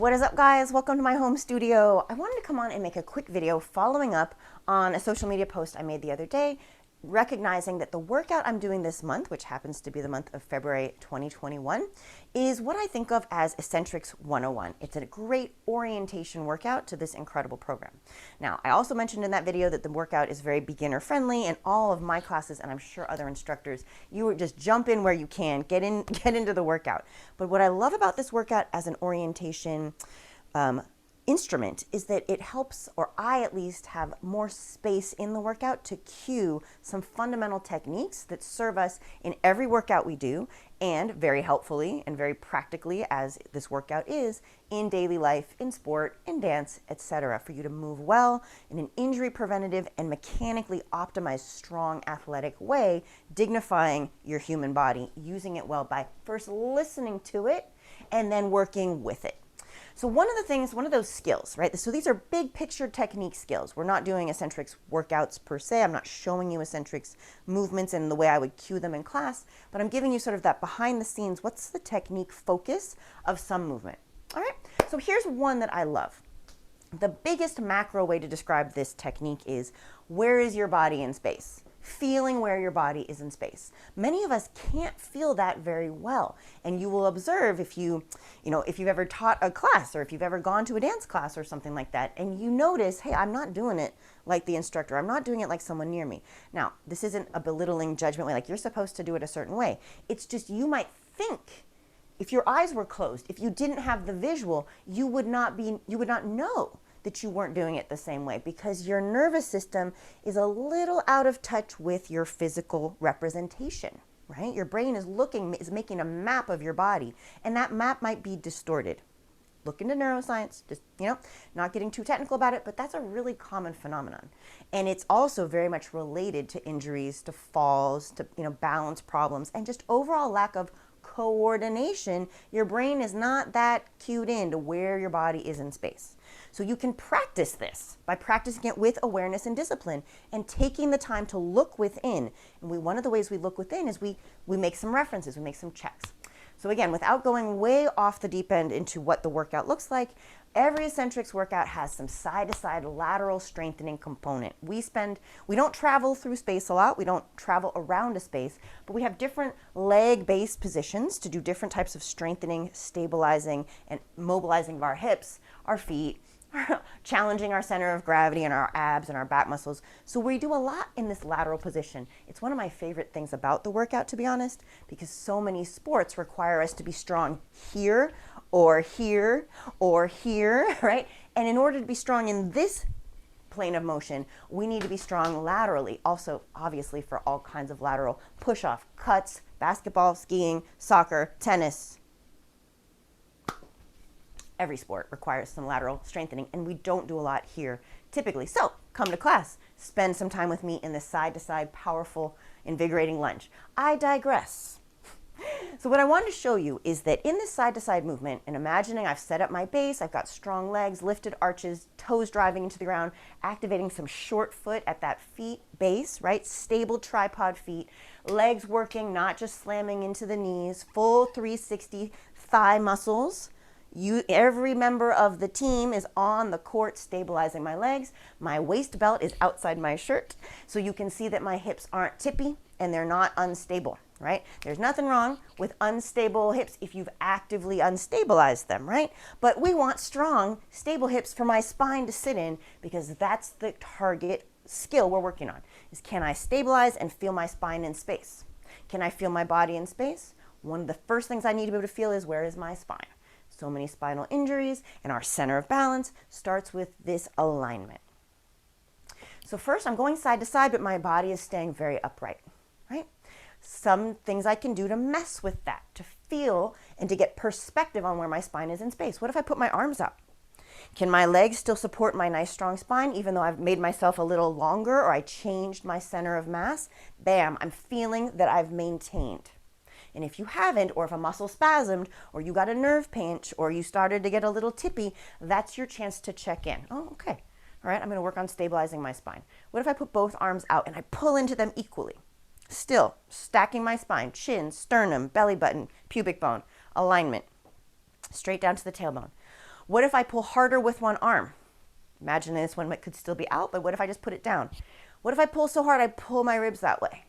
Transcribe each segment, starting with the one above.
What is up, guys? Welcome to my home studio. I wanted to come on and make a quick video following up on a social media post I made the other day, recognizing that the workout I'm doing this month, which happens to be the month of February 2021, is what I think of as Essentrics 101. It's a great orientation workout to this incredible program. Now, I also mentioned in that video that the workout is very beginner friendly, and all of my classes, and I'm sure other instructors, you would just jump in where you can, get into the workout. But what I love about this workout as an orientation instrument is that it helps, or I at least have more space in the workout to cue some fundamental techniques that serve us in every workout we do, and very helpfully and very practically, as this workout is, in daily life, in sport, in dance, etc., for you to move well in an injury preventative and mechanically optimized, strong, athletic way, dignifying your human body, using it well by first listening to it and then working with it. So one of those skills, right? So these are big picture technique skills. We're not doing Essentrics workouts per se. I'm not showing you Essentrics movements in the way I would cue them in class, but I'm giving you sort of that behind the scenes, what's the technique focus of some movement. All right, so here's one that I love. The biggest macro way to describe this technique is, where is your body in space? Feeling where your body is in space. Many of us can't feel that very well. And you will observe if you've ever taught a class, or if you've ever gone to a dance class or something like that, and you notice, hey, I'm not doing it like the instructor. I'm not doing it like someone near me. Now, this isn't a belittling judgment way, like you're supposed to do it a certain way. It's just you might think, if your eyes were closed, if you didn't have the visual, you would not know that you weren't doing it the same way, because your nervous system is a little out of touch with your physical representation, right? Your brain is making a map of your body, and that map might be distorted. Look into neuroscience, just, not getting too technical about it, but that's a really common phenomenon. And it's also very much related to injuries, to falls, to, balance problems, and just overall lack of coordination. Your brain is not that cued in to where your body is in space. So you can practice this by practicing it with awareness and discipline and taking the time to look within. And one of the ways we look within is we make some references, we make some checks. So again, without going way off the deep end into what the workout looks like, every Essentrics workout has some side-to-side lateral strengthening component. We don't travel through space a lot. We don't travel around a space, but we have different leg-based positions to do different types of strengthening, stabilizing, and mobilizing of our hips, our feet, challenging our center of gravity and our abs and our back muscles. So we do a lot in this lateral position. It's one of my favorite things about the workout, to be honest, because so many sports require us to be strong here or here or here, right? And in order to be strong in this plane of motion, we need to be strong laterally. Also, obviously, for all kinds of lateral push-off, cuts, basketball, skiing, soccer, tennis. Every sport requires some lateral strengthening, and we don't do a lot here typically. So come to class, spend some time with me in this side-to-side powerful, invigorating lunge. I digress. So what I wanted to show you is that in this side-to-side movement, and imagining I've set up my base, I've got strong legs, lifted arches, toes driving into the ground, activating some short foot at that feet base, right? Stable tripod feet, legs working, not just slamming into the knees, full 360 thigh muscles. Every member of the team is on the court stabilizing my legs. My waist belt is outside my shirt, so you can see that my hips aren't tippy and they're not unstable, right? There's nothing wrong with unstable hips if you've actively unstabilized them, right? But we want strong, stable hips for my spine to sit in, because that's the target skill we're working on, is can I stabilize and feel my spine in space? Can I feel my body in space? One of the first things I need to be able to feel is, where is my spine? So many spinal injuries, and our center of balance starts with this alignment. So first, I'm going side to side, but my body is staying very upright, right? Some things I can do to mess with that, to feel and to get perspective on where my spine is in space. What if I put my arms out? Can my legs still support my nice strong spine even though I've made myself a little longer, or I changed my center of mass? Bam, I'm feeling that I've maintained. And if you haven't, or if a muscle spasmed, or you got a nerve pinch, or you started to get a little tippy, that's your chance to check in. Oh, okay. All right, I'm going to work on stabilizing my spine. What if I put both arms out and I pull into them equally? Still stacking my spine, chin, sternum, belly button, pubic bone, alignment, straight down to the tailbone. What if I pull harder with one arm? Imagine this one could still be out, but what if I just put it down? What if I pull so hard I pull my ribs that way?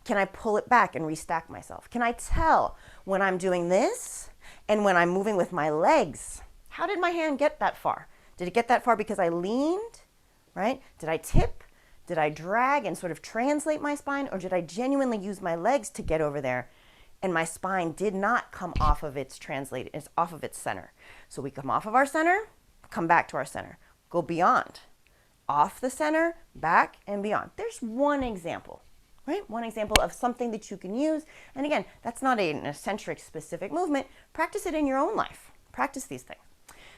Can I pull it back and restack myself? Can I tell when I'm doing this and when I'm moving with my legs? How did my hand get that far? Did it get that far because I leaned, right? Did I tip? Did I drag and sort of translate my spine? Or did I genuinely use my legs to get over there and my spine did not come off of its off of its center? So we come off of our center, come back to our center, go beyond, off the center, back and beyond. There's one example. Right? One example of something that you can use. And again, that's not an eccentric specific movement. Practice it in your own life. Practice these things.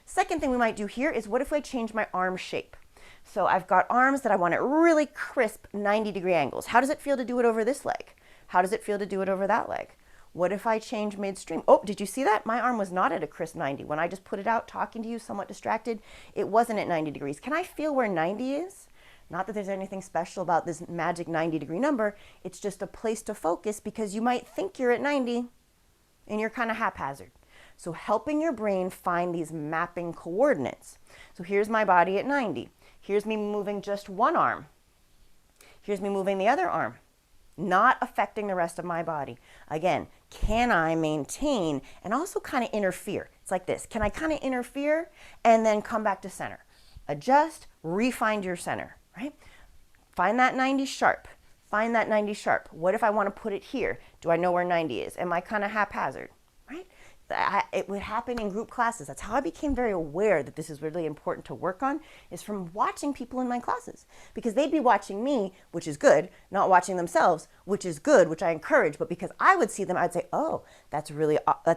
Second thing we might do here is what if I change my arm shape? So I've got arms that I want at really crisp 90-degree angles. How does it feel to do it over this leg? How does it feel to do it over that leg? What if I change midstream? Oh, did you see that? My arm was not at a crisp 90. When I just put it out talking to you, somewhat distracted, it wasn't at 90 degrees. Can I feel where 90 is? Not that there's anything special about this magic 90-degree number. It's just a place to focus because you might think you're at 90 and you're kind of haphazard. So helping your brain find these mapping coordinates. So here's my body at 90. Here's me moving just one arm. Here's me moving the other arm, not affecting the rest of my body. Again, can I maintain and also kind of interfere? It's like this. Can I kind of interfere and then come back to center? Adjust, refine your center. Right? Find that 90 sharp. Find that 90 sharp. What if I want to put it here? Do I know where 90 is? Am I kind of haphazard? Right? It would happen in group classes. That's how I became very aware that this is really important to work on, is from watching people in my classes. Because they'd be watching me, which is good, not watching themselves, which is good, which I encourage. But because I would see them, I'd say, oh, that's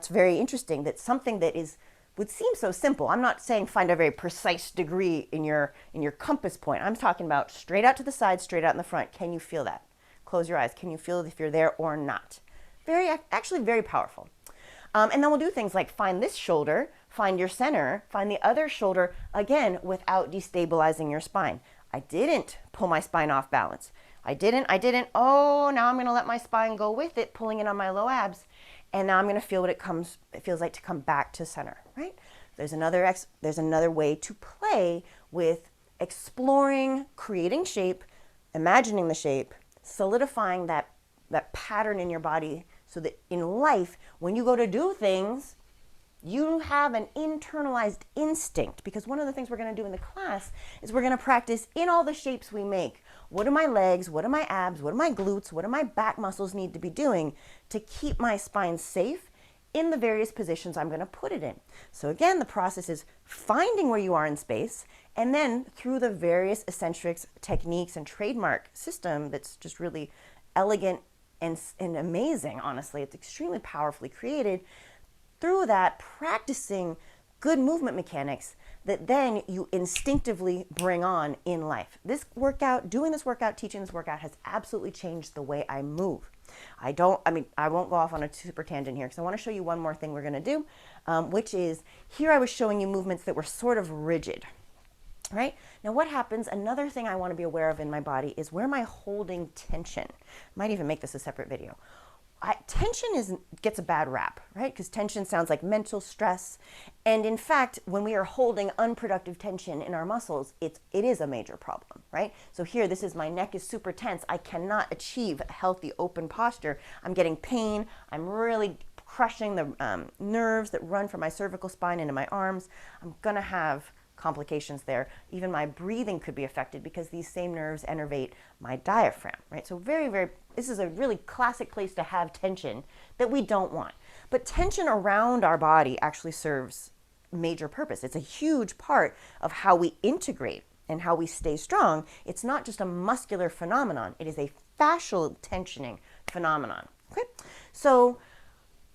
very interesting. That's something that would seem so simple. I'm not saying find a very precise degree in your compass point. I'm talking about straight out to the side, straight out in the front. Can you feel that? Close your eyes. Can you feel if you're there or not? Actually very powerful. And then we'll do things like find this shoulder, find your center, find the other shoulder, again, without destabilizing your spine. I didn't pull my spine off balance. I didn't. Oh, now I'm going to let my spine go with it, pulling it on my low abs. And now I'm going to feel what it feels like to come back to center, right? There's another way to play with exploring, creating shape, imagining the shape, solidifying that pattern in your body so that in life, when you go to do things, you have an internalized instinct. Because one of the things we're going to do in the class is we're going to practice in all the shapes we make. What do my legs, what do my abs, what do my glutes, what do my back muscles need to be doing to keep my spine safe in the various positions I'm going to put it in? So again, the process is finding where you are in space, and then through the various Essentrics techniques and trademark system that's just really elegant and amazing, honestly. It's extremely powerfully created. Through that, practicing good movement mechanics that then you instinctively bring on in life. Doing this workout, teaching this workout has absolutely changed the way I move. I won't go off on a super tangent here because I want to show you one more thing we're going to do, which is here I was showing you movements that were sort of rigid. Right? Now what happens, another thing I want to be aware of in my body is where am I holding tension? I might even make this a separate video. Tension gets a bad rap, right? Because tension sounds like mental stress. And in fact, when we are holding unproductive tension in our muscles, it is a major problem, right? So here, my neck is super tense. I cannot achieve a healthy open posture. I'm getting pain. I'm really crushing the nerves that run from my cervical spine into my arms. I'm going to have complications there. Even my breathing could be affected because these same nerves innervate my diaphragm, right? So this is a really classic place to have tension that we don't want. But tension around our body actually serves major purpose. It's a huge part of how we integrate and how we stay strong. It's not just a muscular phenomenon. It is a fascial tensioning phenomenon, okay? So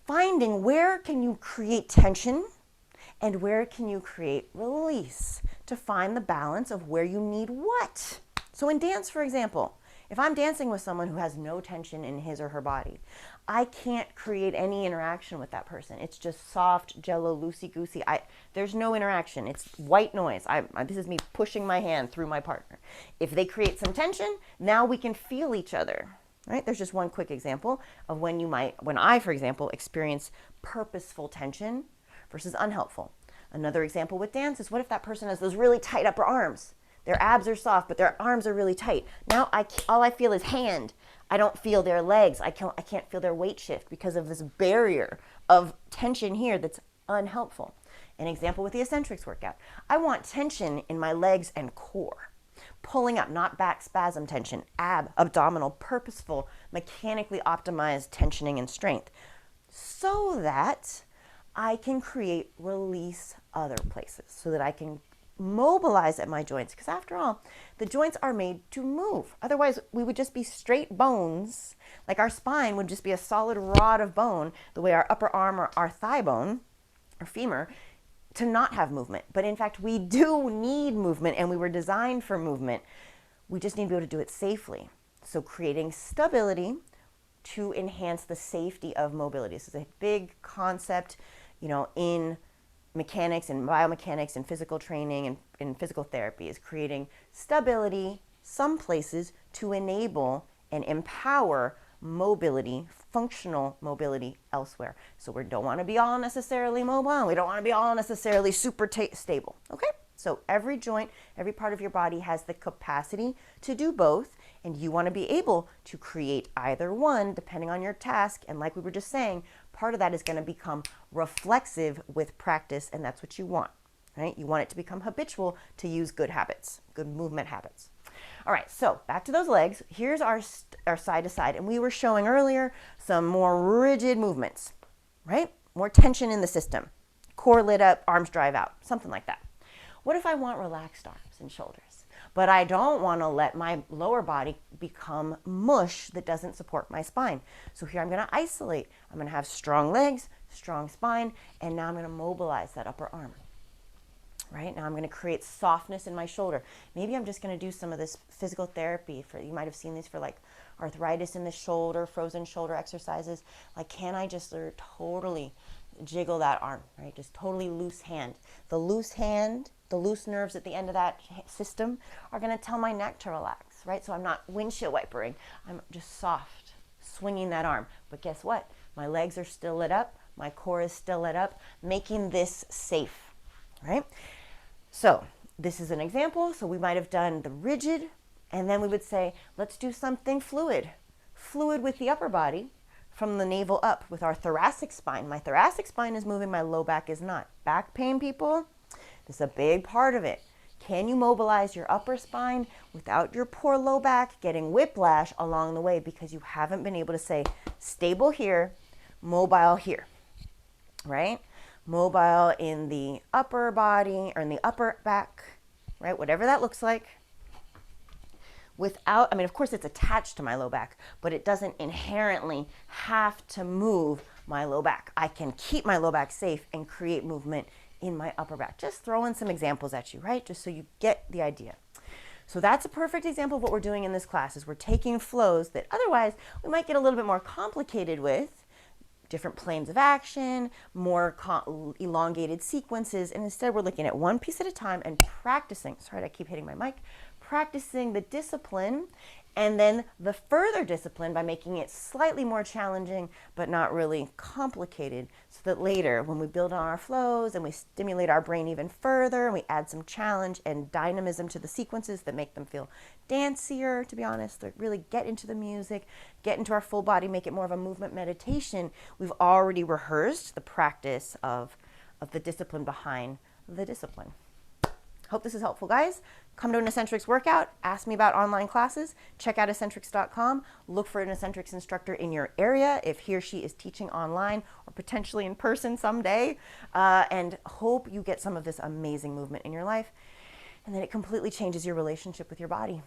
finding where can you create tension and where can you create release to find the balance of where you need what. So in dance, for example, if I'm dancing with someone who has no tension in his or her body, I can't create any interaction with that person. It's just soft, jello, loosey-goosey. There's no interaction. It's white noise. This is me pushing my hand through my partner. If they create some tension, now we can feel each other. Right? There's just one quick example of when I, for example, experience purposeful tension versus unhelpful. Another example with dance is, what if that person has those really tight upper arms? Their abs are soft, but their arms are really tight. Now all I feel is hand. I don't feel their legs. I can't feel their weight shift because of this barrier of tension here that's unhelpful. An example with the Essentrics workout. I want tension in my legs and core. Pulling up, not back spasm tension, abdominal, purposeful, mechanically optimized tensioning and strength, so that I can create release other places, so that I can mobilize at my joints. Because after all, the joints are made to move. Otherwise, we would just be straight bones. Like our spine would just be a solid rod of bone, the way our upper arm or our thigh bone or femur, to not have movement. But in fact, we do need movement, and we were designed for movement. We just need to be able to do it safely. So creating stability to enhance the safety of mobility. This is a big concept, in mechanics and biomechanics and physical training and in physical therapy, is creating stability some places to enable and empower mobility, functional mobility elsewhere. So we don't want to be all necessarily mobile. We don't want to be all necessarily super stable. Okay? So every joint, every part of your body has the capacity to do both, and you want to be able to create either one depending on your task. And like we were just saying, part of that is going to become reflexive with practice, and that's what you want, right? You want it to become habitual to use good habits, good movement habits. All right, so back to those legs. Here's our side to side, and we were showing earlier some more rigid movements, right? More tension in the system. Core lit up, arms drive out, something like that. What if I want relaxed arms and shoulders, but I don't want to let my lower body become mush that doesn't support my spine? So here I'm going to isolate. I'm going to have strong legs, strong spine, and now I'm going to mobilize that upper arm. Right? Now I'm going to create softness in my shoulder. Maybe I'm just going to do some of this physical therapy you might have seen these for like arthritis in the shoulder, frozen shoulder exercises. Like, can I just totally jiggle that arm, right? Just totally loose hand. The loose hand, the loose nerves at the end of that system are going to tell my neck to relax, right? So I'm not windshield wipering. I'm just soft, swinging that arm. But guess what? My legs are still lit up. My core is still lit up, making this safe, right? So this is an example. So we might have done the rigid, and then we would say, let's do something fluid with the upper body from the navel up with our thoracic spine. My thoracic spine is moving, my low back is not. Back pain, people, this is a big part of it. Can you mobilize your upper spine without your poor low back getting whiplash along the way because you haven't been able to say stable here, mobile here, right? Mobile in the upper body or in the upper back, right? Whatever that looks like. Without, of course it's attached to my low back, but it doesn't inherently have to move my low back. I can keep my low back safe and create movement in my upper back. Just throwing some examples at you, right? Just so you get the idea. So that's a perfect example of what we're doing in this class, is we're taking flows that otherwise we might get a little bit more complicated with, different planes of action, more elongated sequences, and instead we're looking at one piece at a time and practicing. Sorry, I keep hitting my mic. Practicing the discipline, and then the further discipline by making it slightly more challenging but not really complicated, so that later when we build on our flows and we stimulate our brain even further and we add some challenge and dynamism to the sequences that make them feel dancier, to be honest, that really get into the music, get into our full body, make it more of a movement meditation, we've already rehearsed the practice of the discipline behind the discipline. Hope this is helpful, guys. Come to an Essentrics workout, ask me about online classes, check out Essentrics.com, look for an Essentrics instructor in your area if he or she is teaching online or potentially in person someday, and hope you get some of this amazing movement in your life and that it completely changes your relationship with your body.